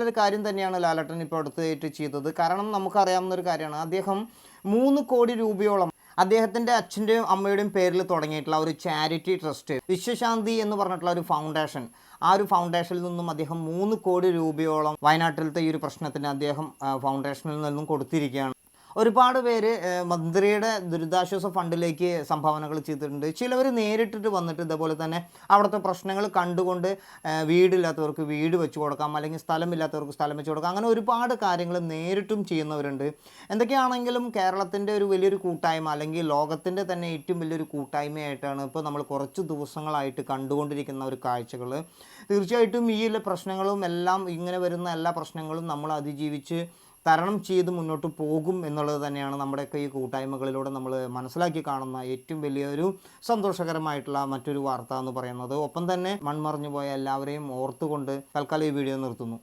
ഒരു കാര്യം തന്നെയാണ് ലാലേട്ടൻ ഇപ്പോൾ അടുത്തായിട്ട് ചെയ്തത്. കാരണം നമുക്കറിയാവുന്ന ഒരു കാര്യമാണ്, അദ്ദേഹം 3 കോടി രൂപയോളം അദ്ദേഹത്തിൻ്റെ അച്ഛൻ്റെയും അമ്മയുടെയും പേരിൽ തുടങ്ങിയിട്ടുള്ള ഒരു ചാരിറ്റി ട്രസ്റ്റ് വിശ്വശാന്തി എന്ന് പറഞ്ഞിട്ടുള്ള ഒരു ഫൗണ്ടേഷൻ, ആ ഒരു ഫൗണ്ടേഷനിൽ നിന്നും അദ്ദേഹം 3 കോടി രൂപയോളം വയനാട്ടിലത്തെ ഈ ഒരു പ്രശ്നത്തിന് അദ്ദേഹം ഫൗണ്ടേഷനിൽ നിന്നും കൊടുത്തിരിക്കുകയാണ്. ഒരുപാട് പേര് മന്ത്രിയുടെ ദുരിതാശ്വാസ ഫണ്ടിലേക്ക് സംഭാവനകൾ ചെയ്തിട്ടുണ്ട്. ചിലവർ നേരിട്ടിട്ട് വന്നിട്ട് ഇതേപോലെ തന്നെ അവിടുത്തെ പ്രശ്നങ്ങൾ കണ്ടുകൊണ്ട് വീടില്ലാത്തവർക്ക് വീട് വെച്ച് കൊടുക്കാം, അല്ലെങ്കിൽ സ്ഥലമില്ലാത്തവർക്ക് സ്ഥലം വെച്ച് കൊടുക്കാം, അങ്ങനെ ഒരുപാട് കാര്യങ്ങൾ നേരിട്ടും ചെയ്യുന്നവരുണ്ട്. എന്തൊക്കെയാണെങ്കിലും കേരളത്തിൻ്റെ ഒരു വലിയൊരു കൂട്ടായ്മ, അല്ലെങ്കിൽ ലോകത്തിൻ്റെ തന്നെ ഏറ്റവും വലിയൊരു കൂട്ടായ്മയായിട്ടാണ് ഇപ്പോൾ നമ്മൾ കുറച്ച് ദിവസങ്ങളായിട്ട് കണ്ടുകൊണ്ടിരിക്കുന്ന ഒരു കാഴ്ചകൾ. തീർച്ചയായിട്ടും ഈ പ്രശ്നങ്ങളും എല്ലാം, ഇങ്ങനെ വരുന്ന എല്ലാ പ്രശ്നങ്ങളും നമ്മൾ അതിജീവിച്ച് തരണം ചെയ്ത് മുന്നോട്ട് പോകും എന്നുള്ളത് തന്നെയാണ് നമ്മുടെയൊക്കെ ഈ കൂട്ടായ്മകളിലൂടെ നമ്മൾ മനസ്സിലാക്കി കാണുന്ന ഏറ്റവും വലിയൊരു സന്തോഷകരമായിട്ടുള്ള മറ്റൊരു വാർത്ത എന്ന് പറയുന്നത്. ഒപ്പം തന്നെ മൺമറഞ്ഞു പോയ എല്ലാവരെയും ഓർത്തുകൊണ്ട് തൽക്കാലം ഈ വീഡിയോ നിർത്തുന്നു.